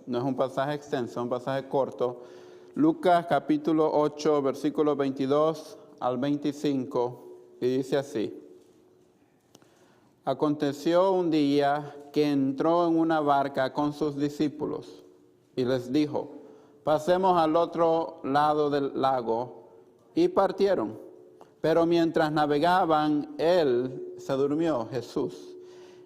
no es un pasaje extenso, es un pasaje corto. Lucas capítulo 8, versículos 22 al 25, y dice así. Aconteció un día que entró en una barca con sus discípulos y les dijo, pasemos al otro lado del lago, y partieron. Pero mientras navegaban, él se durmió, Jesús,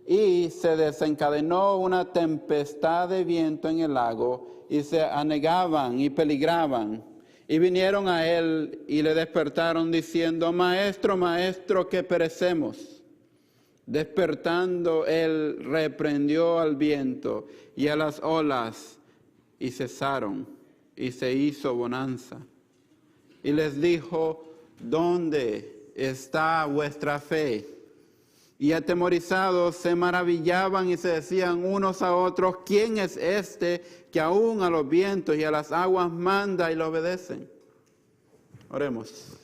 y se desencadenó una tempestad de viento en el lago, y se anegaban y peligraban. Y vinieron a él y le despertaron diciendo, Maestro, Maestro, que perecemos. Despertando él reprendió al viento y a las olas, y cesaron, y se hizo bonanza. Y les dijo, ¿dónde está vuestra fe? Y atemorizados se maravillaban y se decían unos a otros, ¿quién es este que aún a los vientos y a las aguas manda y le obedecen? Oremos.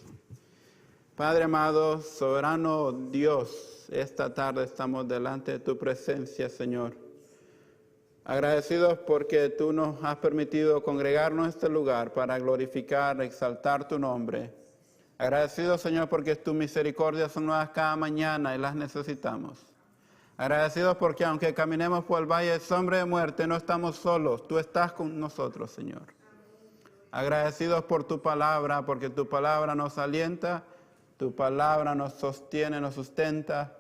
Padre amado, soberano Dios, esta tarde estamos delante de tu presencia, Señor. Agradecidos porque tú nos has permitido congregarnos en este lugar para glorificar, exaltar tu nombre. Agradecidos, Señor, porque tus misericordias son nuevas cada mañana y las necesitamos. Agradecidos porque aunque caminemos por el valle de sombra de muerte, no estamos solos. Tú estás con nosotros, Señor. Agradecidos por tu palabra, porque tu palabra nos alienta, tu palabra nos sostiene, nos sustenta.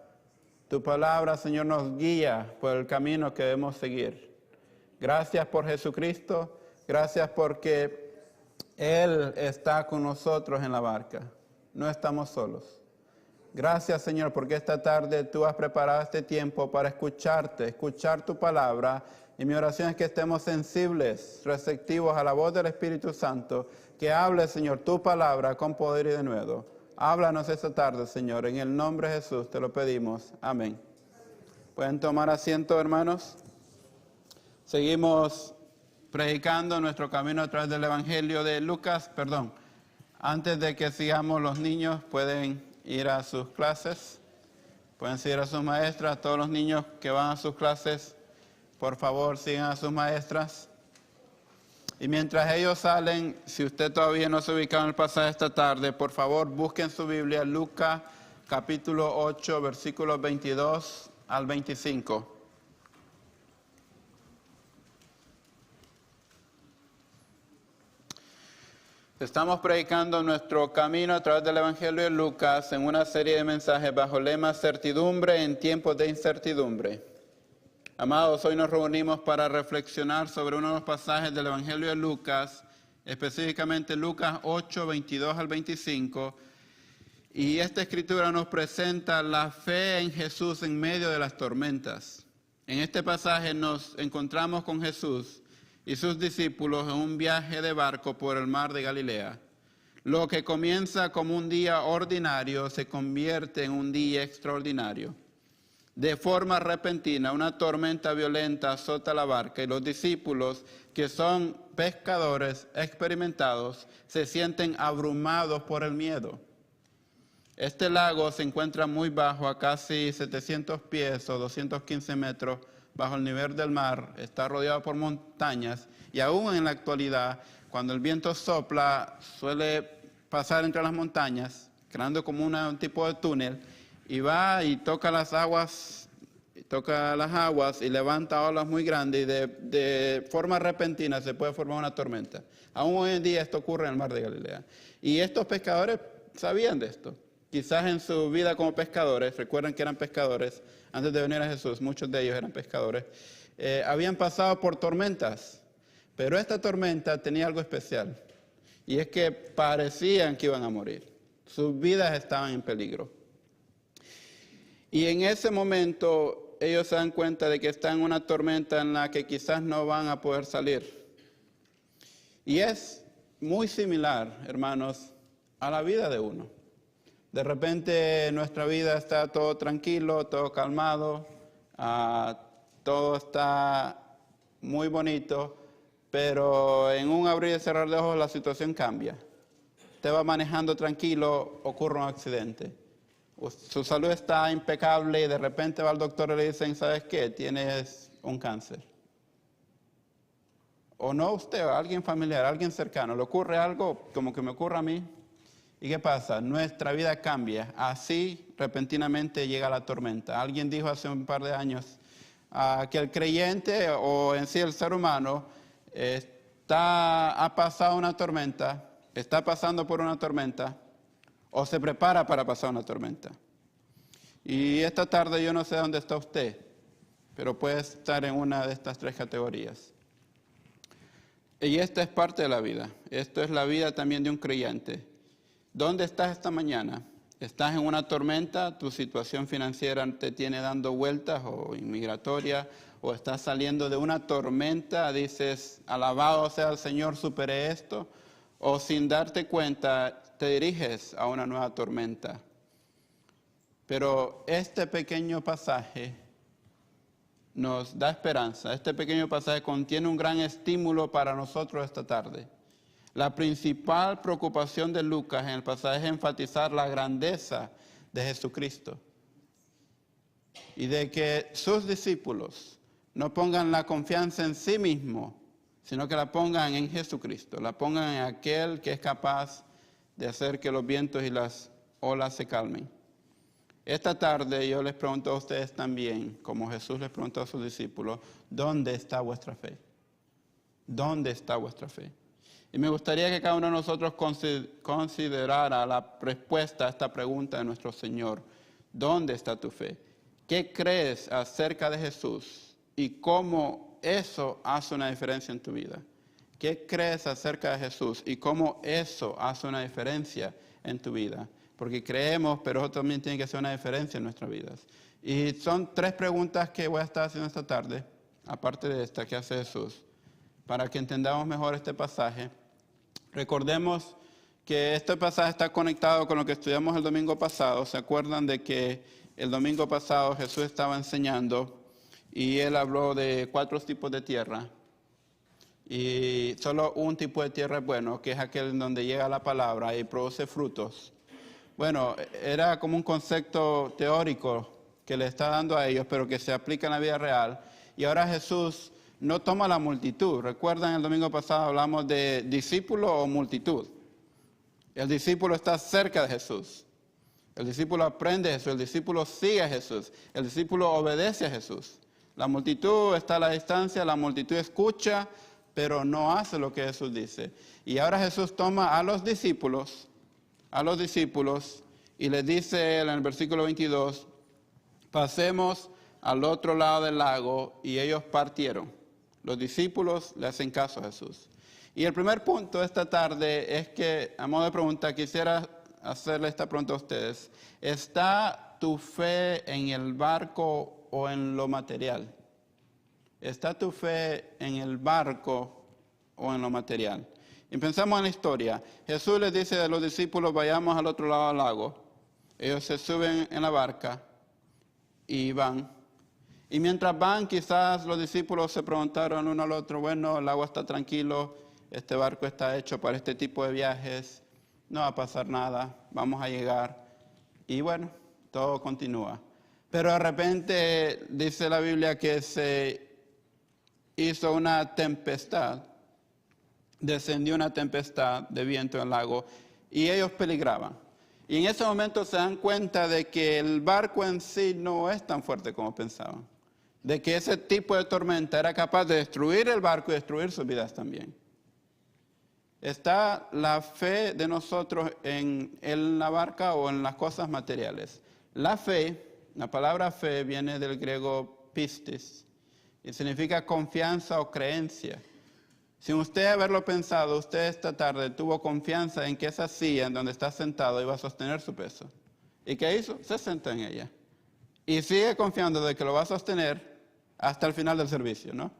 Tu palabra, Señor, nos guía por el camino que debemos seguir. Gracias por Jesucristo. Gracias porque Él está con nosotros en la barca. No estamos solos. Gracias, Señor, porque esta tarde tú has preparado este tiempo para escucharte, escuchar tu palabra. Y mi oración es que estemos sensibles, receptivos a la voz del Espíritu Santo, que hable, Señor, tu palabra con poder y de nuevo. Háblanos esta tarde, Señor. En el nombre de Jesús te lo pedimos. Amén. ¿Pueden tomar asiento, hermanos? Seguimos predicando nuestro camino a través del Evangelio de Lucas. Antes de que sigamos, los niños pueden ir a sus clases. Pueden seguir a sus maestras. Todos los niños que van a sus clases, por favor, sigan a sus maestras. Y mientras ellos salen, si usted todavía no se ha ubicado en el pasaje esta tarde, por favor, busquen su Biblia, Lucas capítulo 8, versículos 22 al 25. Estamos predicando nuestro camino a través del Evangelio de Lucas en una serie de mensajes bajo el lema certidumbre en tiempos de incertidumbre. Amados, hoy nos reunimos para reflexionar sobre uno de los pasajes del Evangelio de Lucas, específicamente Lucas 8, 22 al 25. Y esta escritura nos presenta la fe en Jesús en medio de las tormentas. En este pasaje nos encontramos con Jesús y sus discípulos en un viaje de barco por el mar de Galilea. Lo que comienza como un día ordinario se convierte en un día extraordinario. De forma repentina, una tormenta violenta azota la barca y los discípulos, que son pescadores experimentados, se sienten abrumados por el miedo. Este lago se encuentra muy bajo, a casi 700 pies o 215 metros bajo el nivel del mar. Está rodeado por montañas y aún en la actualidad, cuando el viento sopla, suele pasar entre las montañas, creando como un tipo de túnel, y va y toca las aguas y levanta olas muy grandes y de forma repentina se puede formar una tormenta. Aún hoy en día esto ocurre en el mar de Galilea. Y estos pescadores sabían de esto. Quizás en su vida como pescadores, recuerdan que eran pescadores antes de venir a Jesús, muchos de ellos eran pescadores, habían pasado por tormentas, pero esta tormenta tenía algo especial, y es que parecían que iban a morir. Sus vidas estaban en peligro. Y en ese momento ellos se dan cuenta de que están en una tormenta en la que quizás no van a poder salir. Y es muy similar, hermanos, a la vida de uno. De repente nuestra vida está todo tranquilo, todo calmado, todo está muy bonito, pero en un abrir y cerrar de ojos la situación cambia. Usted va manejando tranquilo, ocurre un accidente. Su salud está impecable y de repente va al doctor y le dicen, ¿sabes qué? Tienes un cáncer. o no usted, o alguien familiar, alguien cercano, le ocurre algo como que me ocurre a mí. ¿Y qué pasa? Nuestra vida cambia. Así repentinamente llega la tormenta. Alguien dijo hace un par de años que el creyente o en sí el ser humano ha pasado una tormenta, está pasando por una tormenta o se prepara para pasar una tormenta. Y esta tarde yo no sé dónde está usted, pero puede estar en una de estas tres categorías. Y esta es parte de la vida. Esto es la vida también de un creyente. ¿Dónde estás esta mañana? ¿Estás en una tormenta? ¿Tu situación financiera te tiene dando vueltas o inmigratoria? ¿O estás saliendo de una tormenta? Dices, alabado sea el Señor, superé esto. ¿O sin darte cuenta te diriges a una nueva tormenta? Pero este pequeño pasaje nos da esperanza. Este pequeño pasaje contiene un gran estímulo para nosotros esta tarde. La principal preocupación de Lucas en el pasaje es enfatizar la grandeza de Jesucristo y de que sus discípulos no pongan la confianza en sí mismos, sino que la pongan en Jesucristo, la pongan en aquel que es capaz de hacer que los vientos y las olas se calmen. Esta tarde yo les pregunto a ustedes también, como Jesús les preguntó a sus discípulos, ¿dónde está vuestra fe? ¿Dónde está vuestra fe? Y me gustaría que cada uno de nosotros considerara la respuesta a esta pregunta de nuestro Señor. ¿Dónde está tu fe? ¿Qué crees acerca de Jesús? Y cómo eso hace una diferencia en tu vida. ¿Qué crees acerca de Jesús? Y cómo eso hace una diferencia en tu vida. Porque creemos, pero eso también tiene que hacer una diferencia en nuestras vidas. Y son tres preguntas que voy a estar haciendo esta tarde, aparte de esta que hace Jesús, para que entendamos mejor este pasaje. Recordemos que este pasaje está conectado con lo que estudiamos el domingo pasado. ¿Se acuerdan de que el domingo pasado Jesús estaba enseñando y él habló de 4 tipos de tierra? Y solo un tipo de tierra es bueno, que es aquel en donde llega la palabra y produce frutos. Bueno, era como un concepto teórico que le está dando a ellos, pero que se aplica en la vida real. Y ahora Jesús no toma la multitud. Recuerdan, el domingo pasado hablamos de discípulo o multitud. El discípulo está cerca de Jesús. El discípulo aprende a Jesús. El discípulo sigue a Jesús. El discípulo obedece a Jesús. La multitud está a la distancia, la multitud escucha, pero no hace lo que Jesús dice. Y ahora Jesús toma a los discípulos y les dice en el versículo 22, pasemos al otro lado del lago, y ellos partieron. Los discípulos le hacen caso a Jesús. Y el primer punto de esta tarde es que, a modo de pregunta, quisiera hacerle esta pregunta a ustedes. ¿Está tu fe en el barco o en lo material? ¿Está tu fe en el barco o en lo material? Y pensamos en la historia. Jesús les dice a los discípulos, vayamos al otro lado del lago. Ellos se suben en la barca y van. Y mientras van, quizás los discípulos se preguntaron uno al otro, bueno, el agua está tranquilo, este barco está hecho para este tipo de viajes, no va a pasar nada, vamos a llegar. Y bueno, todo continúa. Pero de repente dice la Biblia que se hizo una tempestad. Descendió una tempestad de viento en el lago y ellos peligraban. Y en ese momento se dan cuenta de que el barco en sí no es tan fuerte como pensaban. De que ese tipo de tormenta era capaz de destruir el barco y destruir sus vidas también. ¿Está la fe de nosotros en la barca o en las cosas materiales? La fe, la palabra fe viene del griego pistis y significa confianza o creencia. Sin usted haberlo pensado, usted esta tarde tuvo confianza en que esa silla en donde está sentado iba a sostener su peso. ¿Y qué hizo? Se sentó en ella. Y sigue confiando de que lo va a sostener hasta el final del servicio, ¿no?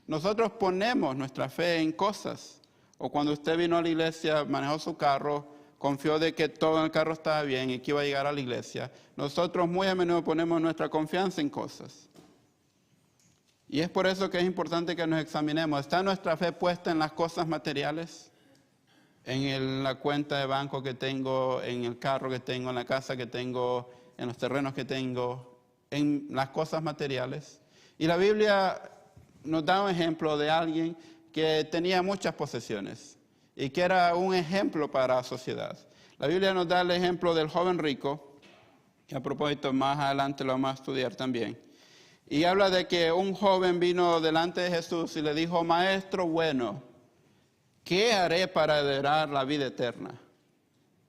Nosotros ponemos nuestra fe en cosas. O cuando usted vino a la iglesia, manejó su carro, confió de que todo en el carro estaba bien y que iba a llegar a la iglesia. Nosotros muy a menudo ponemos nuestra confianza en cosas. Y es por eso que es importante que nos examinemos. ¿Está nuestra fe puesta en las cosas materiales? En la cuenta de banco que tengo, en el carro que tengo, en la casa que tengo, en los terrenos que tengo, en las cosas materiales. Y la Biblia nos da un ejemplo de alguien que tenía muchas posesiones y que era un ejemplo para la sociedad. La Biblia nos da el ejemplo del joven rico, que a propósito más adelante lo vamos a estudiar también. Y habla de que un joven vino delante de Jesús y le dijo, Maestro bueno, ¿qué haré para heredar la vida eterna?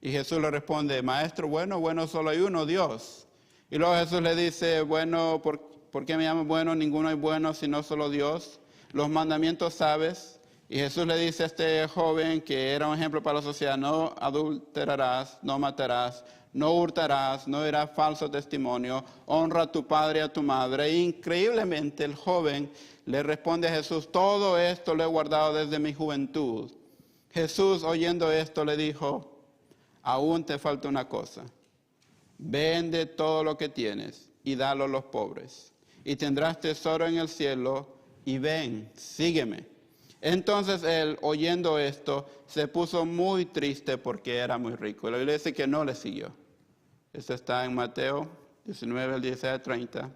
Y Jesús le responde, Maestro bueno, bueno solo hay uno, Dios. Y luego Jesús le dice, bueno, ¿por qué me llamas bueno? Ninguno es bueno sino solo Dios. Los mandamientos sabes. Y Jesús le dice a este joven que era un ejemplo para la sociedad, no adulterarás, no matarás, no hurtarás, no dirás falso testimonio, honra a tu padre y a tu madre. E increíblemente el joven le responde a Jesús, todo esto lo he guardado desde mi juventud. Jesús, oyendo esto, le dijo, aún te falta una cosa. Vende todo lo que tienes y dalo a los pobres. Y tendrás tesoro en el cielo y ven, sígueme. Entonces él, oyendo esto, se puso muy triste porque era muy rico. Y la Biblia dice que no le siguió. Esto está en Mateo 19, 16, 30.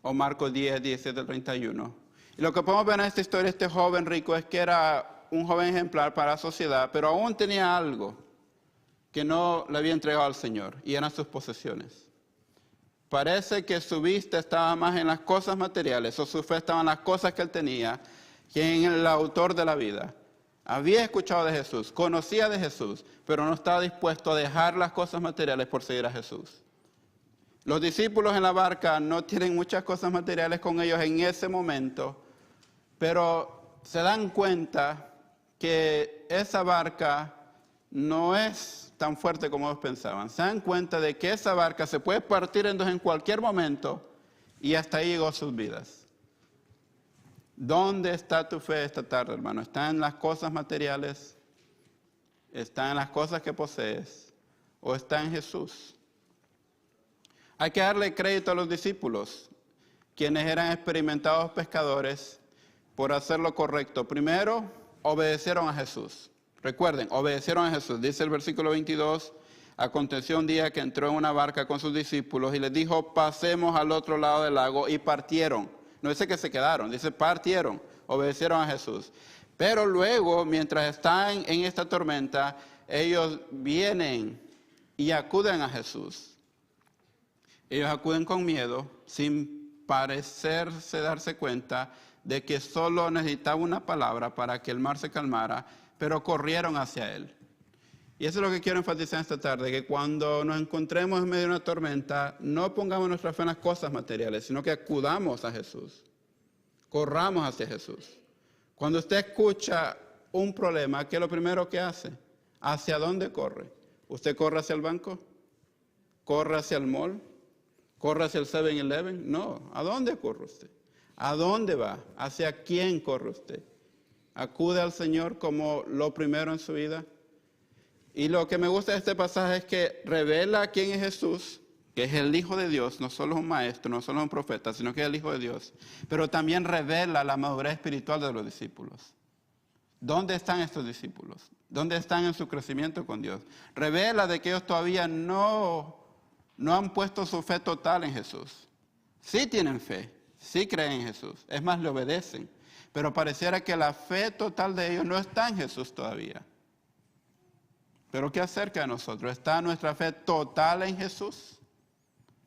O Marcos 10, 17, 31. Y lo que podemos ver en esta historia de este joven rico es que era un joven ejemplar para la sociedad, pero aún tenía algo que no le había entregado al Señor, y eran sus posesiones. Parece que su vista estaba más en las cosas materiales, o su fe estaba en las cosas que él tenía, que en el autor de la vida. Había escuchado de Jesús, conocía de Jesús, pero no estaba dispuesto a dejar las cosas materiales por seguir a Jesús. Los discípulos en la barca no tienen muchas cosas materiales con ellos en ese momento, pero se dan cuenta que esa barca no es tan fuerte como ellos pensaban. Se dan cuenta de que esa barca se puede partir en dos en cualquier momento y hasta ahí llegó sus vidas. ¿Dónde está tu fe esta tarde, hermano? ¿Está en las cosas materiales? ¿Está en las cosas que posees? ¿O está en Jesús? Hay que darle crédito a los discípulos, quienes eran experimentados pescadores, por hacer lo correcto. Primero, obedecieron a Jesús. Recuerden, obedecieron a Jesús. Dice el versículo 22, aconteció un día que entró en una barca con sus discípulos y les dijo, pasemos al otro lado del lago, y partieron. No dice que se quedaron, dice partieron, obedecieron a Jesús. Pero luego, mientras están en esta tormenta, ellos vienen y acuden a Jesús. Ellos acuden con miedo, sin parecerse darse cuenta de que solo necesitaba una palabra para que el mar se calmara, pero corrieron hacia él. Y eso es lo que quiero enfatizar esta tarde, que cuando nos encontremos en medio de una tormenta, no pongamos nuestra fe en las cosas materiales, sino que acudamos a Jesús. Corramos hacia Jesús. Cuando usted escucha un problema, ¿qué es lo primero que hace? ¿Hacia dónde corre? ¿Usted corre hacia el banco? ¿Corre hacia el mall? ¿Corre hacia el 7-Eleven? No. ¿A dónde corre usted? ¿A dónde va? ¿Hacia quién corre usted? ¿Acude al Señor como lo primero en su vida? Y lo que me gusta de este pasaje es que revela quién es Jesús, que es el Hijo de Dios, no solo es un maestro, no solo es un profeta, sino que es el Hijo de Dios. Pero también revela la madurez espiritual de los discípulos. ¿Dónde están estos discípulos? ¿Dónde están en su crecimiento con Dios? Revela de que ellos todavía no han puesto su fe total en Jesús. Sí tienen fe, sí creen en Jesús, es más, le obedecen. Pero pareciera que la fe total de ellos no está en Jesús todavía. Pero ¿qué acerca de nosotros? ¿Está nuestra fe total en Jesús?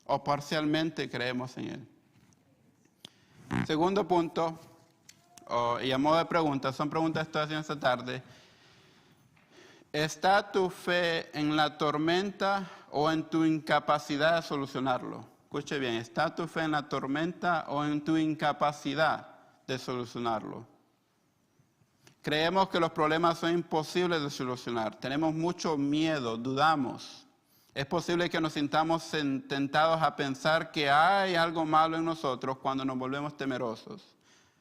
¿O parcialmente creemos en Él? Segundo punto, y a modo de pregunta, son preguntas que estoy haciendo esta tarde. ¿Está tu fe en la tormenta o en tu incapacidad de solucionarlo? Escuche bien, ¿está tu fe en la tormenta o en tu incapacidad de solucionarlo? Creemos que los problemas son imposibles de solucionar. Tenemos mucho miedo, dudamos. Es posible que nos sintamos tentados a pensar que hay algo malo en nosotros cuando nos volvemos temerosos.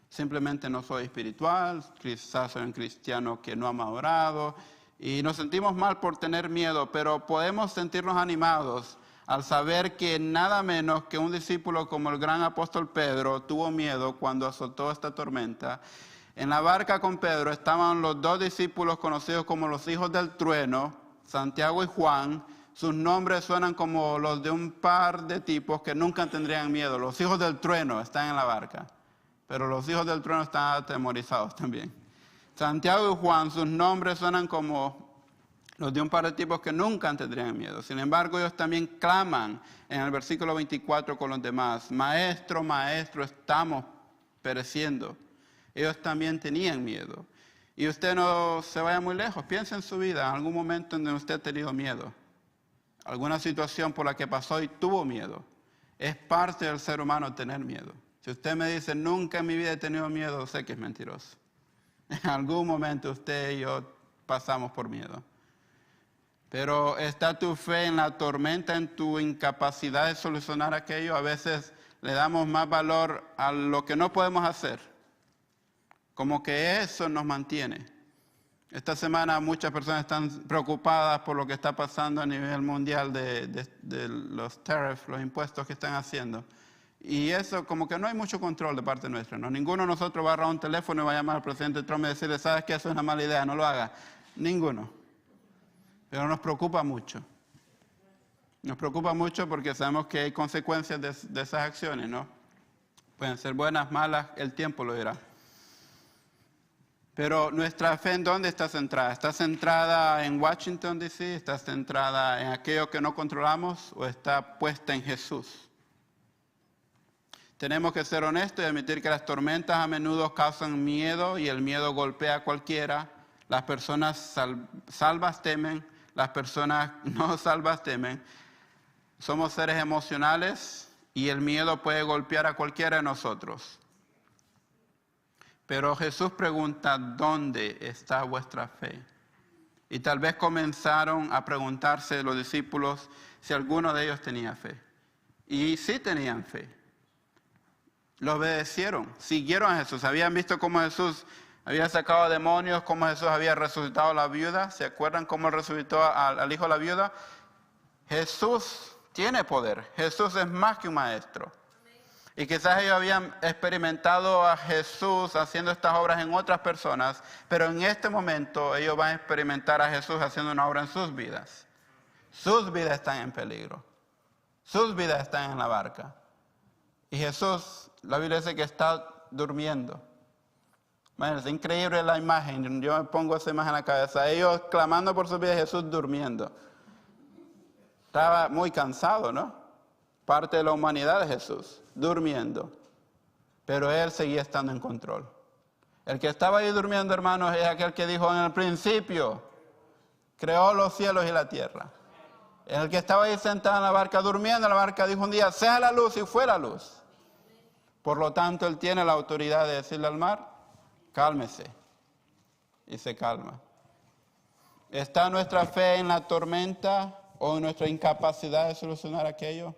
Simplemente no soy espiritual, quizás soy un cristiano que no ha madurado, y nos sentimos mal por tener miedo, pero podemos sentirnos animados al saber que nada menos que un discípulo como el gran apóstol Pedro tuvo miedo cuando azotó esta tormenta. En la barca con Pedro estaban los dos discípulos conocidos como los hijos del trueno, Santiago y Juan. Sus nombres suenan como los de un par de tipos que nunca tendrían miedo. Los hijos del trueno están en la barca. pero los hijos del trueno están atemorizados también. Santiago y Juan, sus nombres suenan como los de un par de tipos que nunca tendrían miedo. Sin embargo, ellos también claman en el versículo 24 con los demás: Maestro, maestro, estamos pereciendo. Ellos también tenían miedo. Y usted no se vaya muy lejos, piense en su vida, en algún momento en donde usted ha tenido miedo. Alguna situación por la que pasó y tuvo miedo. Es parte del ser humano tener miedo. Si usted me dice, nunca en mi vida he tenido miedo, sé que es mentiroso. En algún momento usted y yo pasamos por miedo. Pero ¿está tu fe en la tormenta, en tu incapacidad de solucionar aquello? A veces le damos más valor a lo que no podemos hacer. Como que eso nos mantiene. Esta semana muchas personas están preocupadas por lo que está pasando a nivel mundial de los tariffs, los impuestos que están haciendo. Y eso como que no hay mucho control de parte nuestra, ¿no? Ninguno de nosotros va a agarrar un teléfono y va a llamar al presidente Trump y decirle, ¿sabes qué? Eso es una mala idea, no lo haga. Ninguno. Pero nos preocupa mucho. Nos preocupa mucho porque sabemos que hay consecuencias de esas acciones, ¿no? Pueden ser buenas, malas, el tiempo lo dirá. Pero nuestra fe, ¿en dónde está centrada? ¿Está centrada en Washington, D.C.? ¿Está centrada en aquello que no controlamos? ¿O está puesta en Jesús? Tenemos que ser honestos y admitir que las tormentas a menudo causan miedo y el miedo golpea a cualquiera. Las personas salvas temen, las personas no salvas temen. Somos seres emocionales y el miedo puede golpear a cualquiera de nosotros. Pero Jesús pregunta, ¿dónde está vuestra fe? Y tal vez comenzaron a preguntarse los discípulos si alguno de ellos tenía fe. Y sí tenían fe. Lo obedecieron, siguieron a Jesús. Habían visto cómo Jesús había sacado demonios, cómo Jesús había resucitado a la viuda. ¿Se acuerdan cómo resucitó al hijo de la viuda? Jesús tiene poder. Jesús es más que un maestro. Y quizás ellos habían experimentado a Jesús haciendo estas obras en otras personas, pero en este momento ellos van a experimentar a Jesús haciendo una obra en sus vidas. Sus vidas están en peligro. Sus vidas están en la barca. Y Jesús, la Biblia dice que está durmiendo. Bueno, es increíble la imagen. Yo me pongo esa imagen en la cabeza. Ellos clamando por sus vidas, Jesús durmiendo. Estaba muy cansado, ¿no? Parte de la humanidad de Jesús, durmiendo. Pero Él seguía estando en control. El que estaba ahí durmiendo, hermanos, es aquel que dijo en el principio, creó los cielos y la tierra. El que estaba ahí sentado en la barca, durmiendo en la barca, dijo un día, sea la luz, y fue la luz. Por lo tanto, Él tiene la autoridad de decirle al mar, cálmese. Y se calma. ¿Está nuestra fe en la tormenta o en nuestra incapacidad de solucionar aquello?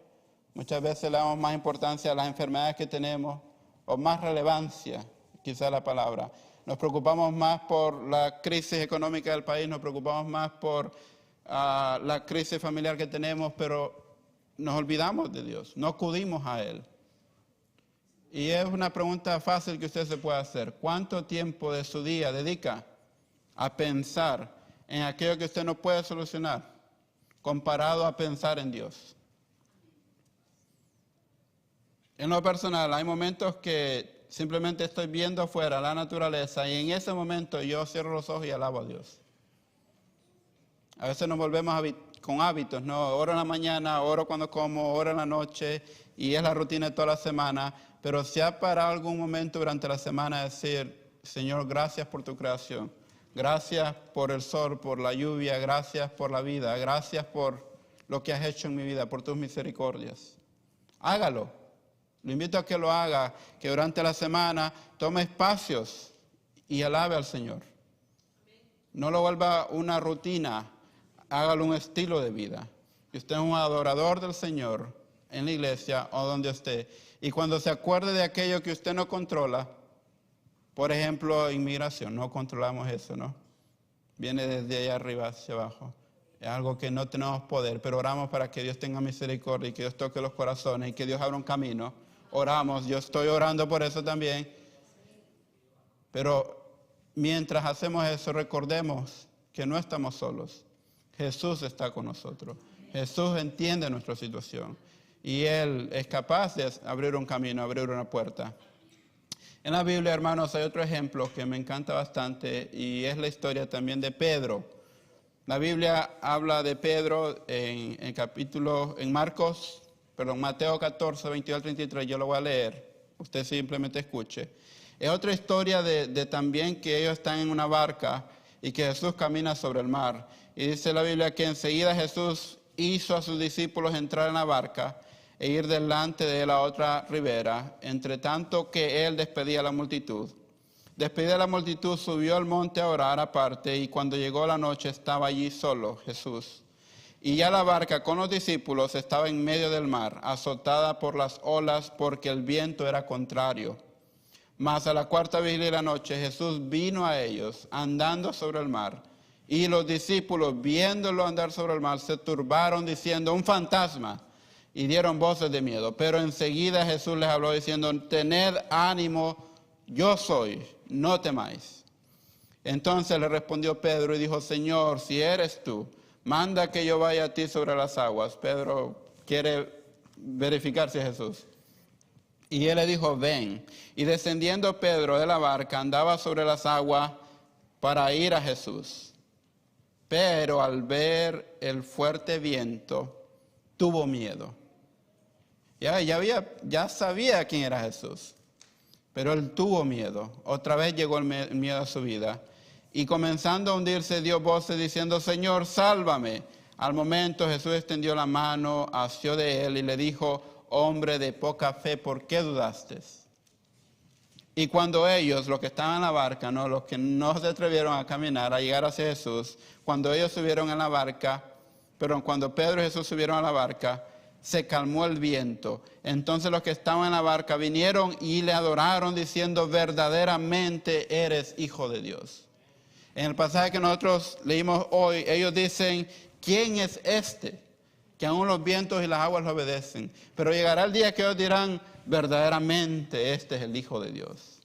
Muchas veces le damos más importancia a las enfermedades que tenemos, o más relevancia, quizá la palabra. Nos preocupamos más por la crisis económica del país, nos preocupamos más por la crisis familiar que tenemos, pero nos olvidamos de Dios, no acudimos a Él. Y es una pregunta fácil que usted se puede hacer. ¿Cuánto tiempo de su día dedica a pensar en aquello que usted no puede solucionar, comparado a pensar en Dios? En lo personal, hay momentos que simplemente estoy viendo afuera la naturaleza y en ese momento yo cierro los ojos y alabo a Dios. A veces nos volvemos con hábitos, ¿no? Oro en la mañana, oro cuando como, oro en la noche y es la rutina de toda la semana. Pero si ha parado algún momento durante la semana decir, Señor, gracias por tu creación. Gracias por el sol, por la lluvia, gracias por la vida, gracias por lo que has hecho en mi vida, por tus misericordias. Hágalo. Lo invito a que lo haga, que durante la semana tome espacios y alabe al Señor. No lo vuelva una rutina, hágalo un estilo de vida. Que usted es un adorador del Señor en la iglesia o donde esté. Y cuando se acuerde de aquello que usted no controla, por ejemplo, inmigración, no controlamos eso, ¿no? Viene desde allá arriba hacia abajo. Es algo que no tenemos poder, pero oramos para que Dios tenga misericordia y que Dios toque los corazones y que Dios abra un camino. Oramos, yo estoy orando por eso también. Pero mientras hacemos eso, recordemos que no estamos solos. Jesús está con nosotros. Jesús entiende nuestra situación. Y Él es capaz de abrir un camino, abrir una puerta. En la Biblia, hermanos, hay otro ejemplo que me encanta bastante y es la historia también de Pedro. La Biblia habla de Pedro en Mateo 14, 22 al 33, yo lo voy a leer, usted simplemente escuche. Es otra historia de también que ellos están en una barca y que Jesús camina sobre el mar. Y dice la Biblia que enseguida Jesús hizo a sus discípulos entrar en la barca e ir delante de él a otra ribera, entre tanto que él despedía a la multitud. Despedida la multitud, subió al monte a orar aparte, y cuando llegó la noche estaba allí solo Jesús. Y ya la barca con los discípulos estaba en medio del mar, azotada por las olas porque el viento era contrario. Mas a la cuarta vigilia de la noche Jesús vino a ellos andando sobre el mar. Y los discípulos, viéndolo andar sobre el mar, se turbaron diciendo: un fantasma. Y dieron voces de miedo. Pero enseguida Jesús les habló diciendo: tened ánimo, yo soy, no temáis. Entonces le respondió Pedro y dijo: Señor, si eres tú, manda que yo vaya a ti sobre las aguas. Pedro quiere verificar si es Jesús. Y él le dijo: ven. Y descendiendo Pedro de la barca, andaba sobre las aguas para ir a Jesús. Pero al ver el fuerte viento, tuvo miedo. Ya sabía quién era Jesús. Pero él tuvo miedo. Otra vez llegó el miedo a su vida. Y comenzando a hundirse, dio voces diciendo: Señor, sálvame. Al momento Jesús extendió la mano, asió de él y le dijo: hombre de poca fe, ¿por qué dudaste? Y cuando ellos, los que estaban en la barca, los que no se atrevieron a caminar, a llegar hacia Jesús, cuando ellos subieron en la barca, cuando Pedro y Jesús subieron a la barca, se calmó el viento. Entonces los que estaban en la barca vinieron y le adoraron diciendo: verdaderamente eres Hijo de Dios. En el pasaje que nosotros leímos hoy, ellos dicen: ¿quién es este? Que aún los vientos y las aguas lo obedecen. Pero llegará el día que ellos dirán: verdaderamente este es el Hijo de Dios.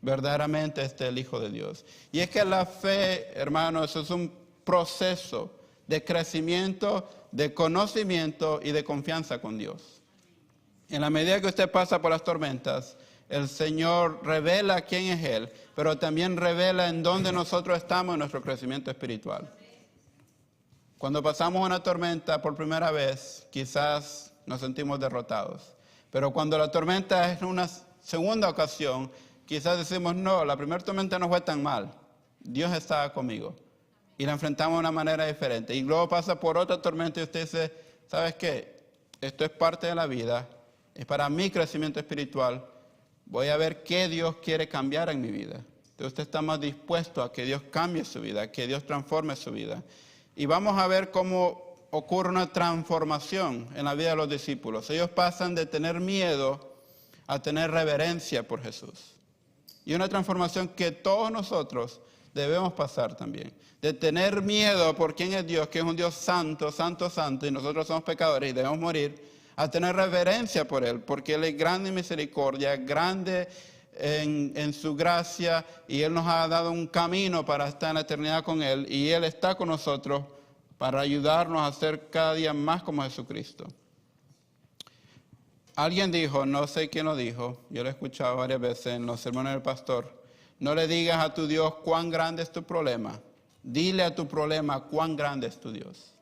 Verdaderamente este es el Hijo de Dios. Y es que la fe, hermanos, es un proceso de crecimiento, de conocimiento y de confianza con Dios. En la medida que usted pasa por las tormentas, el Señor revela quién es Él, pero también revela en dónde nosotros estamos en nuestro crecimiento espiritual. Cuando pasamos una tormenta por primera vez, quizás nos sentimos derrotados. Pero cuando la tormenta es una segunda ocasión, quizás decimos: no, la primera tormenta no fue tan mal. Dios estaba conmigo. Y la enfrentamos de una manera diferente. Y luego pasa por otra tormenta y usted dice: ¿sabes qué? Esto es parte de la vida. Es para mi crecimiento espiritual. Voy a ver qué Dios quiere cambiar en mi vida. Entonces usted está más dispuesto a que Dios cambie su vida, que Dios transforme su vida. Y vamos a ver cómo ocurre una transformación en la vida de los discípulos. Ellos pasan de tener miedo a tener reverencia por Jesús. Y una transformación que todos nosotros debemos pasar también. De tener miedo por quién es Dios, que es un Dios santo, santo, santo, y nosotros somos pecadores y debemos morir, a tener reverencia por Él, porque Él es grande en misericordia, grande en su gracia, y Él nos ha dado un camino para estar en la eternidad con Él, y Él está con nosotros para ayudarnos a ser cada día más como Jesucristo. Alguien dijo, no sé quién lo dijo, yo lo he escuchado varias veces en los sermones del pastor: no le digas a tu Dios cuán grande es tu problema, dile a tu problema cuán grande es tu Dios.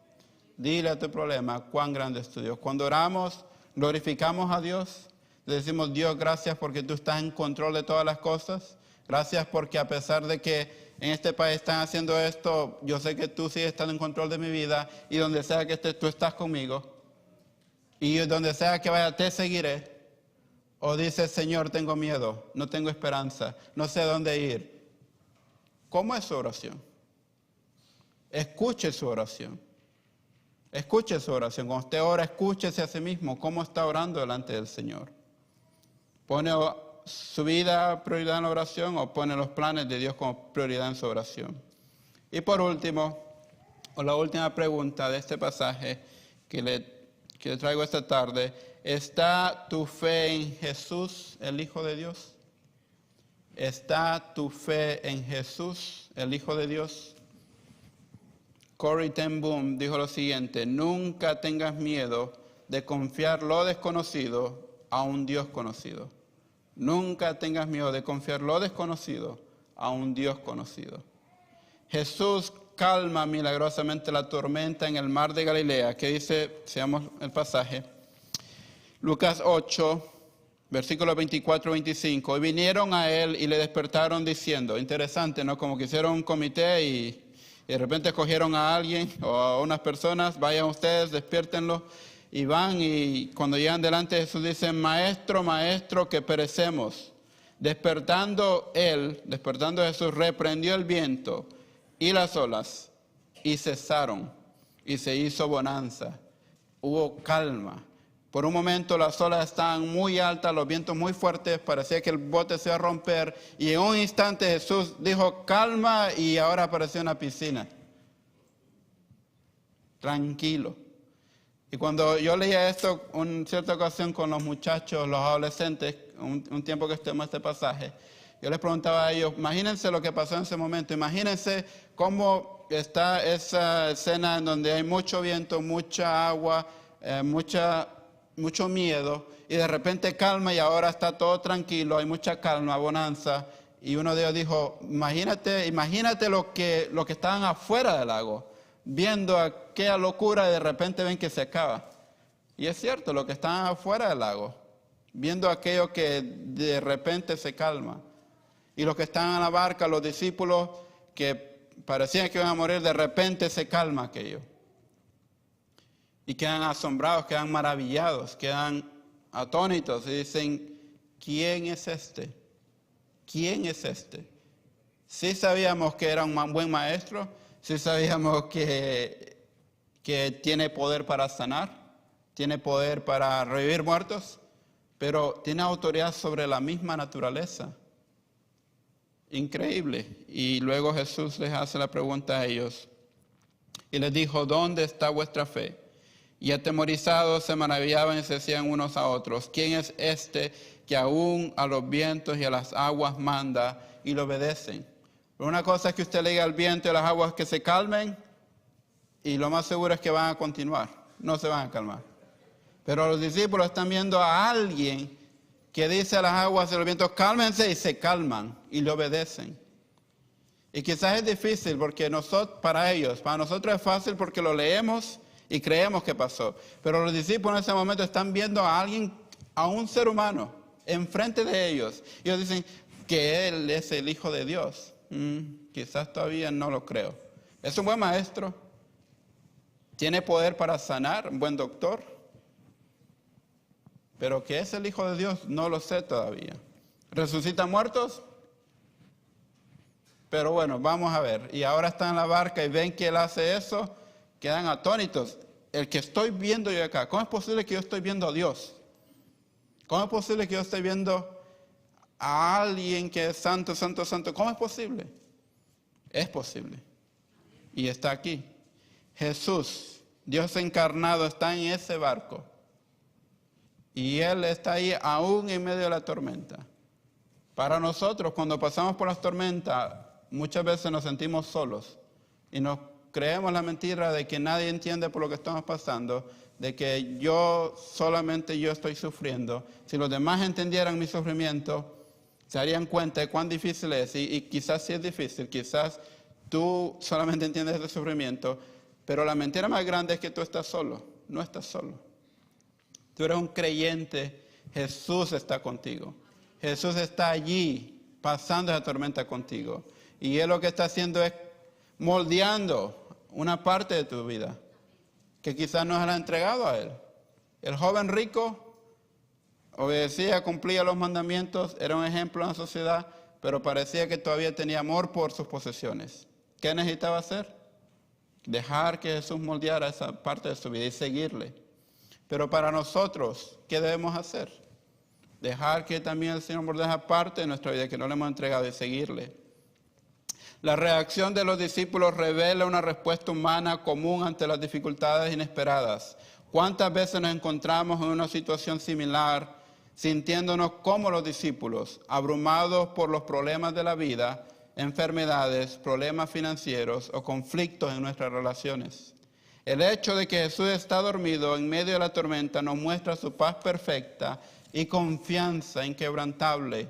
Dile a tu problema cuán grande es tu Dios. Cuando oramos, glorificamos a Dios. Le decimos: Dios, gracias porque tú estás en control de todas las cosas. Gracias porque a pesar de que en este país están haciendo esto, yo sé que tú sigues estando en control de mi vida. Y donde sea que estés, tú estás conmigo. Y donde sea que vaya, te seguiré. O dices: Señor, tengo miedo, no tengo esperanza, no sé dónde ir. ¿Cómo es su oración? Escuche su oración. Escuche su oración. Cuando usted ora, escúchese a sí mismo cómo está orando delante del Señor. ¿Pone su vida prioridad en la oración o pone los planes de Dios como prioridad en su oración? Y por último, o la última pregunta de este pasaje que le traigo esta tarde: ¿está tu fe en Jesús, el Hijo de Dios? ¿Está tu fe en Jesús, el Hijo de Dios? Corrie ten Boom dijo lo siguiente: nunca tengas miedo de confiar lo desconocido a un Dios conocido. Nunca tengas miedo de confiar lo desconocido a un Dios conocido. Jesús calma milagrosamente la tormenta en el mar de Galilea, que dice, seamos el pasaje, Lucas 8, versículos 24-25. Y vinieron a él y le despertaron diciendo, interesante, ¿no? Como que hicieron un comité y de repente escogieron a alguien o a unas personas, vayan ustedes, despiértenlo. Y van y cuando llegan delante de Jesús dicen, maestro, maestro, que perecemos. Despertando Jesús, reprendió el viento y las olas y cesaron y se hizo bonanza. Hubo calma. Por un momento las olas estaban muy altas, los vientos muy fuertes, parecía que el bote se iba a romper. Y en un instante Jesús dijo, calma, y ahora apareció una piscina. Tranquilo. Y cuando yo leía esto en cierta ocasión con los muchachos, los adolescentes, un tiempo que estudiamos este pasaje, yo les preguntaba a ellos, imagínense lo que pasó en ese momento, imagínense cómo está esa escena en donde hay mucho viento, mucha agua, mucho miedo, y de repente calma y ahora está todo tranquilo, hay mucha calma, bonanza. Y uno de ellos dijo, imagínate lo que estaban afuera del lago, viendo aquella locura y de repente ven que se acaba. Y es cierto, lo que estaban afuera del lago, viendo aquello que de repente se calma. Y los que estaban en la barca, los discípulos que parecían que iban a morir, de repente se calma aquello. Y quedan asombrados, quedan maravillados, quedan atónitos y dicen, ¿quién es este? ¿Quién es este? Sí sabíamos que era un buen maestro, sí sabíamos que tiene poder para sanar, tiene poder para revivir muertos, pero tiene autoridad sobre la misma naturaleza. Increíble. Y luego Jesús les hace la pregunta a ellos y les dijo, ¿dónde está vuestra fe? Y atemorizados se maravillaban y se decían unos a otros, ¿quién es este que aún a los vientos y a las aguas manda y le obedecen? Pero una cosa es que usted le diga al viento y a las aguas que se calmen y lo más seguro es que van a continuar, no se van a calmar. Pero los discípulos están viendo a alguien que dice a las aguas y a los vientos, cálmense, y se calman y le obedecen. Y quizás es difícil porque para nosotros es fácil porque lo leemos y creemos que pasó. Pero los discípulos en ese momento están viendo a alguien, a un ser humano, enfrente de ellos. Y ellos dicen que Él es el Hijo de Dios. Quizás todavía no lo creo. Es un buen maestro. Tiene poder para sanar, un buen doctor. Pero que es el Hijo de Dios, no lo sé todavía. ¿Resucita muertos? Pero bueno, vamos a ver. Y ahora están en la barca y ven que Él hace eso. Quedan atónitos. El que estoy viendo yo acá, ¿cómo es posible que yo estoy viendo a Dios? ¿Cómo es posible que yo estoy viendo a alguien que es santo, santo, santo? ¿Cómo es posible? Es posible. Y está aquí. Jesús, Dios encarnado, está en ese barco. Y Él está ahí aún en medio de la tormenta. Para nosotros, cuando pasamos por las tormentas, muchas veces nos sentimos solos. Y nos creemos la mentira de que nadie entiende por lo que estamos pasando, de que solamente yo estoy sufriendo. Si los demás entendieran mi sufrimiento, se darían cuenta de cuán difícil es. Y quizás sí es difícil, quizás tú solamente entiendes el sufrimiento, pero la mentira más grande es que tú estás solo. No estás solo. Tú eres un creyente, Jesús está contigo. Jesús está allí, pasando esa tormenta contigo. Y Él lo que está haciendo es moldeando una parte de tu vida que quizás no se la ha entregado a Él. El joven rico obedecía, cumplía los mandamientos, era un ejemplo en la sociedad, pero parecía que todavía tenía amor por sus posesiones. ¿Qué necesitaba hacer? Dejar que Jesús moldeara esa parte de su vida y seguirle. Pero para nosotros, ¿qué debemos hacer? Dejar que también el Señor moldeara parte de nuestra vida que no le hemos entregado y seguirle. La reacción de los discípulos revela una respuesta humana común ante las dificultades inesperadas. ¿Cuántas veces nos encontramos en una situación similar, sintiéndonos como los discípulos, abrumados por los problemas de la vida, enfermedades, problemas financieros o conflictos en nuestras relaciones? El hecho de que Jesús está dormido en medio de la tormenta nos muestra su paz perfecta y confianza inquebrantable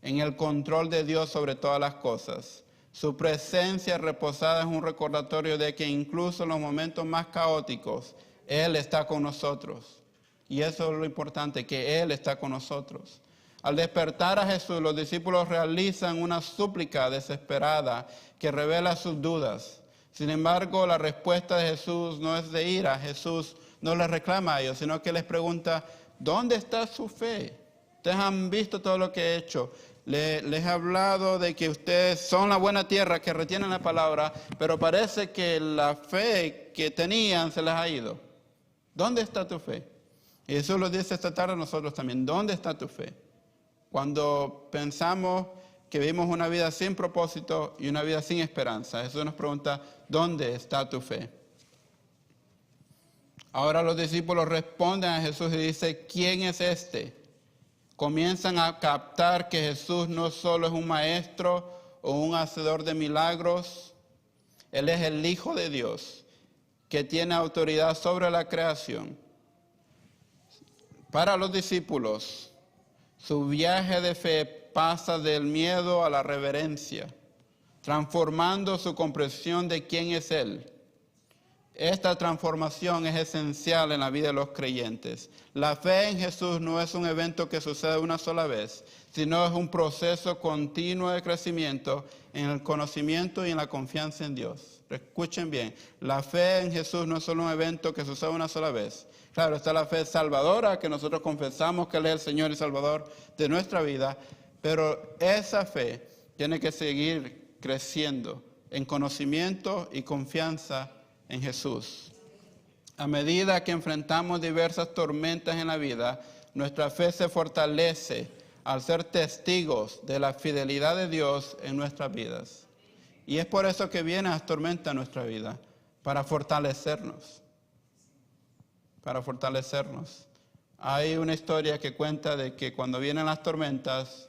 en el control de Dios sobre todas las cosas. Su presencia reposada es un recordatorio de que incluso en los momentos más caóticos, Él está con nosotros. Y eso es lo importante, que Él está con nosotros. Al despertar a Jesús, los discípulos realizan una súplica desesperada que revela sus dudas. Sin embargo, la respuesta de Jesús no es de ira. Jesús no les reclama a ellos, sino que les pregunta, ¿dónde está su fe? Ustedes han visto todo lo que he hecho. Les he hablado de que ustedes son la buena tierra, que retienen la palabra, pero parece que la fe que tenían se les ha ido. ¿Dónde está tu fe? Y Jesús lo dice esta tarde a nosotros también. ¿Dónde está tu fe? Cuando pensamos que vivimos una vida sin propósito y una vida sin esperanza, Jesús nos pregunta, ¿dónde está tu fe? Ahora los discípulos responden a Jesús y dicen, ¿quién es este? Comienzan a captar que Jesús no solo es un maestro o un hacedor de milagros, Él es el Hijo de Dios, que tiene autoridad sobre la creación. Para los discípulos, su viaje de fe pasa del miedo a la reverencia, transformando su comprensión de quién es Él. Esta transformación es esencial en la vida de los creyentes. La fe en Jesús no es un evento que sucede una sola vez, sino es un proceso continuo de crecimiento en el conocimiento y en la confianza en Dios. Escuchen bien, la fe en Jesús no es solo un evento que sucede una sola vez. Claro, está la fe salvadora, que nosotros confesamos que Él es el Señor y Salvador de nuestra vida, pero esa fe tiene que seguir creciendo en conocimiento y confianza en Jesús. A medida que enfrentamos diversas tormentas en la vida, nuestra fe se fortalece al ser testigos de la fidelidad de Dios en nuestras vidas. Y es por eso que vienen las tormentas en nuestra vida, para fortalecernos. Para fortalecernos. Hay una historia que cuenta de que cuando vienen las tormentas,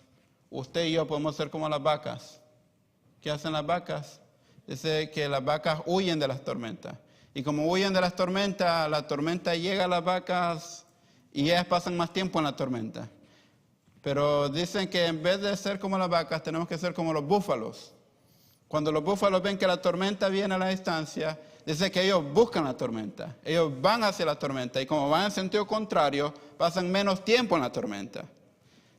usted y yo podemos ser como las vacas. ¿Qué hacen las vacas? Dice que las vacas huyen de las tormentas. Y como huyen de las tormentas, la tormenta llega a las vacas y ellas pasan más tiempo en la tormenta. Pero dicen que en vez de ser como las vacas, tenemos que ser como los búfalos. Cuando los búfalos ven que la tormenta viene a la distancia, dice que ellos buscan la tormenta. Ellos van hacia la tormenta y como van en sentido contrario, pasan menos tiempo en la tormenta.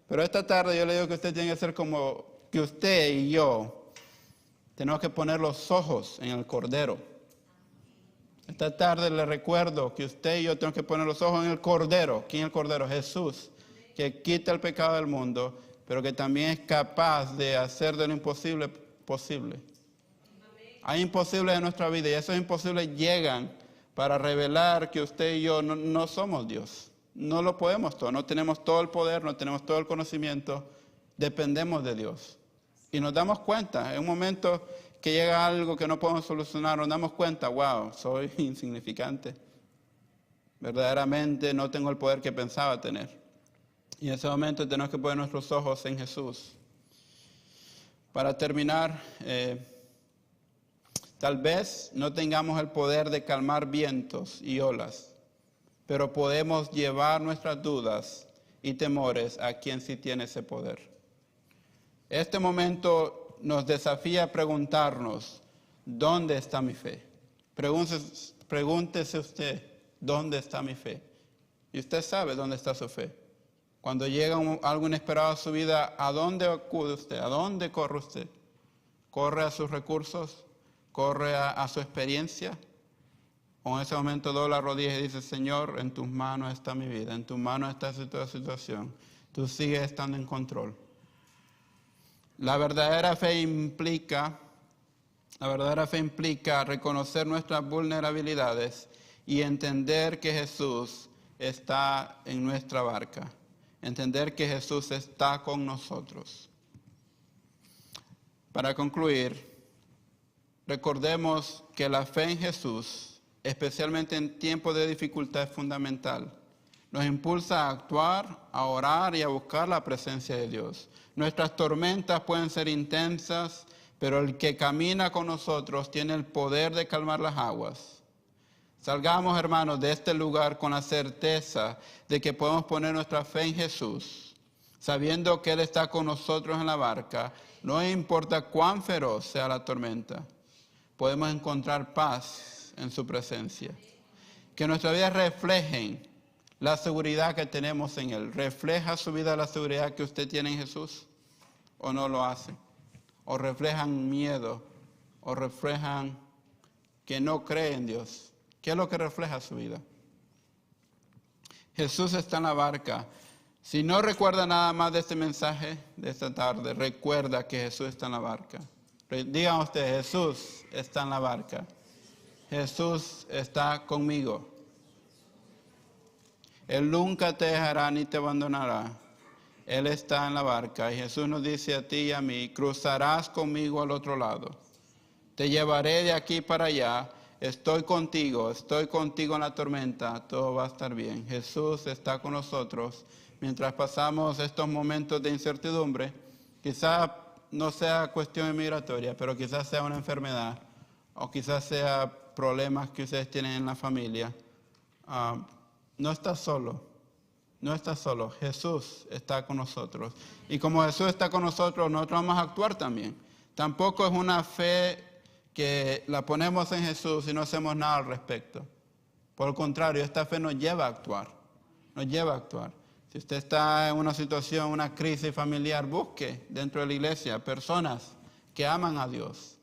Pero esta tarde yo le digo que usted tiene que ser como que usted y yo tenemos que poner los ojos en el Cordero. Esta tarde le recuerdo que usted y yo tenemos que poner los ojos en el Cordero. ¿Quién es el Cordero? Jesús, que quita el pecado del mundo, pero que también es capaz de hacer de lo imposible posible. Hay imposibles en nuestra vida y esos imposibles llegan para revelar que usted y yo no somos Dios. No lo podemos todo, no tenemos todo el poder, no tenemos todo el conocimiento, dependemos de Dios. Y nos damos cuenta, en un momento que llega algo que no podemos solucionar, nos damos cuenta, wow, soy insignificante. Verdaderamente no tengo el poder que pensaba tener. Y en ese momento tenemos que poner nuestros ojos en Jesús. Para terminar, tal vez no tengamos el poder de calmar vientos y olas, pero podemos llevar nuestras dudas y temores a quien sí tiene ese poder. Este momento nos desafía a preguntarnos, ¿dónde está mi fe? Pregúntese usted, ¿dónde está mi fe? Y usted sabe dónde está su fe. Cuando llega algo inesperado a su vida, ¿a dónde acude usted? ¿A dónde corre usted? ¿Corre a sus recursos? ¿Corre a su experiencia? O en ese momento dobla rodillas y dice, Señor, en tus manos está mi vida, en tus manos está esta situación. Tú sigues estando en control. La verdadera fe implica reconocer nuestras vulnerabilidades y entender que Jesús está en nuestra barca. Entender que Jesús está con nosotros. Para concluir, recordemos que la fe en Jesús, especialmente en tiempos de dificultad, es fundamental. Nos impulsa a actuar, a orar y a buscar la presencia de Dios. Nuestras tormentas pueden ser intensas, pero el que camina con nosotros tiene el poder de calmar las aguas. Salgamos, hermanos, de este lugar con la certeza de que podemos poner nuestra fe en Jesús, sabiendo que Él está con nosotros en la barca. No importa cuán feroz sea la tormenta, podemos encontrar paz en su presencia. Que nuestras vidas reflejen la seguridad que tenemos en Él. ¿Refleja su vida la seguridad que usted tiene en Jesús? ¿O no lo hace? ¿O reflejan miedo? ¿O reflejan que no cree en Dios? ¿Qué es lo que refleja su vida? Jesús está en la barca. Si no recuerda nada más de este mensaje de esta tarde, recuerda que Jesús está en la barca. Digan ustedes, Jesús está en la barca. Jesús está conmigo. Él nunca te dejará ni te abandonará. Él está en la barca y Jesús nos dice a ti y a mí, cruzarás conmigo al otro lado. Te llevaré de aquí para allá. Estoy contigo en la tormenta, todo va a estar bien. Jesús está con nosotros mientras pasamos estos momentos de incertidumbre. Quizás no sea cuestión migratoria, pero quizás sea una enfermedad o quizás sea problemas que ustedes tienen en la familia. No estás solo, no estás solo. Jesús está con nosotros. Y como Jesús está con nosotros, nosotros vamos a actuar también. Tampoco es una fe que la ponemos en Jesús y no hacemos nada al respecto. Por el contrario, esta fe nos lleva a actuar. Nos lleva a actuar. Si usted está en una situación, una crisis familiar, busque dentro de la iglesia personas que aman a Dios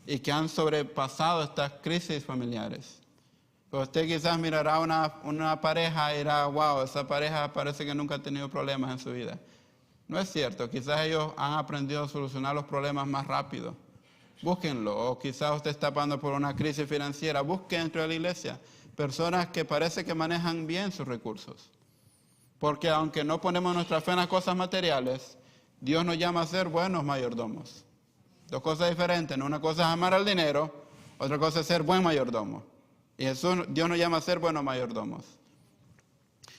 y que han sobrepasado estas crisis familiares. Pero usted quizás mirará una pareja y dirá, wow, esa pareja parece que nunca ha tenido problemas en su vida. No es cierto, quizás ellos han aprendido a solucionar los problemas más rápido. Búsquenlo, o quizás usted está pasando por una crisis financiera, busque dentro de la iglesia personas que parece que manejan bien sus recursos. Porque aunque no ponemos nuestra fe en las cosas materiales, Dios nos llama a ser buenos mayordomos. Dos cosas diferentes, ¿no? Una cosa es amar al dinero, otra cosa es ser buen mayordomo. Y Dios nos llama a ser buenos mayordomos.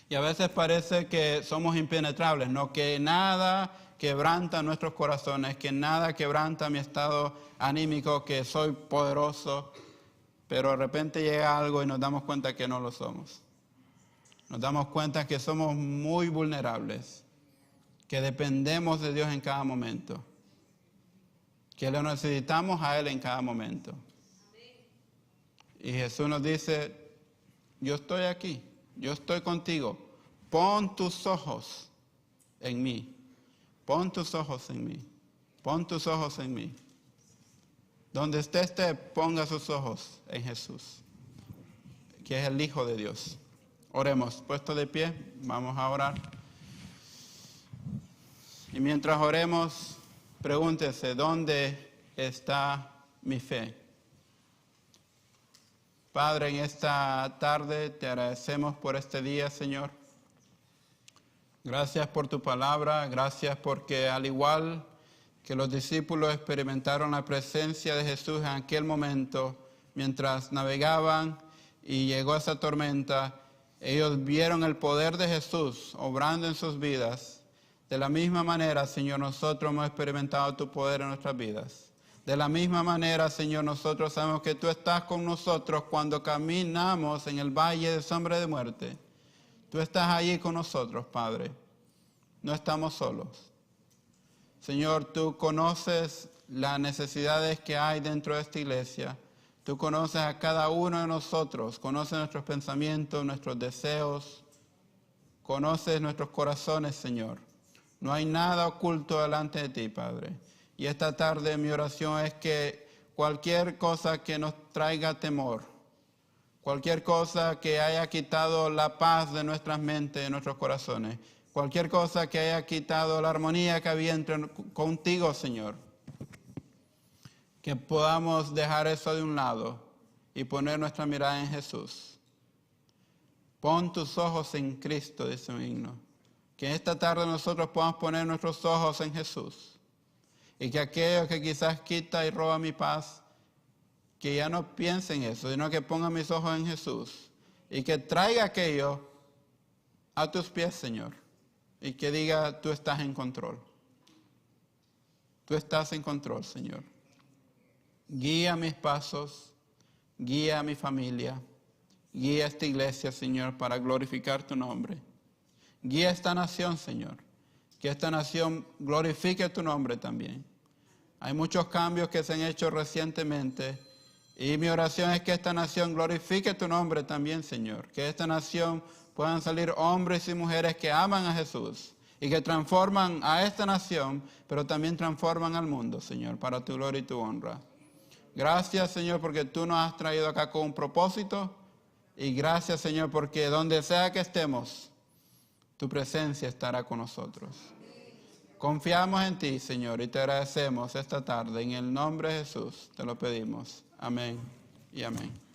Y a veces parece que somos impenetrables, ¿no? Que nada quebranta nuestros corazones, que nada quebranta mi estado anímico, que soy poderoso, pero de repente llega algo y nos damos cuenta que no lo somos. Nos damos cuenta que somos muy vulnerables, que dependemos de Dios en cada momento, que lo necesitamos a Él en cada momento. Y Jesús nos dice, yo estoy aquí. Yo estoy contigo. Pon tus ojos en mí. Pon tus ojos en mí. Pon tus ojos en mí. Donde esté, ponga sus ojos en Jesús, que es el Hijo de Dios. Oremos. Puesto de pie, vamos a orar. Y mientras oremos, pregúntese, ¿dónde está mi fe? Padre, en esta tarde te agradecemos por este día, Señor. Gracias por tu palabra, gracias porque al igual que los discípulos experimentaron la presencia de Jesús en aquel momento, mientras navegaban y llegó esa tormenta, ellos vieron el poder de Jesús obrando en sus vidas. De la misma manera, Señor, nosotros hemos experimentado tu poder en nuestras vidas. De la misma manera, Señor, nosotros sabemos que tú estás con nosotros cuando caminamos en el valle de sombra de muerte. Tú estás allí con nosotros, Padre. No estamos solos. Señor, tú conoces las necesidades que hay dentro de esta iglesia. Tú conoces a cada uno de nosotros. Conoces nuestros pensamientos, nuestros deseos. Conoces nuestros corazones, Señor. No hay nada oculto delante de ti, Padre. Y esta tarde mi oración es que cualquier cosa que nos traiga temor, cualquier cosa que haya quitado la paz de nuestras mentes, de nuestros corazones, cualquier cosa que haya quitado la armonía que había contigo, Señor, que podamos dejar eso de un lado y poner nuestra mirada en Jesús. Pon tus ojos en Cristo, dice un himno. Que esta tarde nosotros podamos poner nuestros ojos en Jesús. Y que aquello que quizás quita y roba mi paz, que ya no piense en eso, sino que ponga mis ojos en Jesús. Y que traiga aquello a tus pies, Señor. Y que diga, tú estás en control. Tú estás en control, Señor. Guía mis pasos, Guía a mi familia. Guía esta iglesia, Señor, para glorificar tu nombre. Guía esta nación, Señor. Que esta nación glorifique tu nombre también. Hay muchos cambios que se han hecho recientemente. Y mi oración es que esta nación glorifique tu nombre también, Señor. Que esta nación puedan salir hombres y mujeres que aman a Jesús y que transforman a esta nación, pero también transforman al mundo, Señor, para tu gloria y tu honra. Gracias, Señor, porque tú nos has traído acá con un propósito. Y gracias, Señor, porque donde sea que estemos, tu presencia estará con nosotros. Confiamos en ti, Señor, y te agradecemos esta tarde. En el nombre de Jesús te lo pedimos. Amén y amén.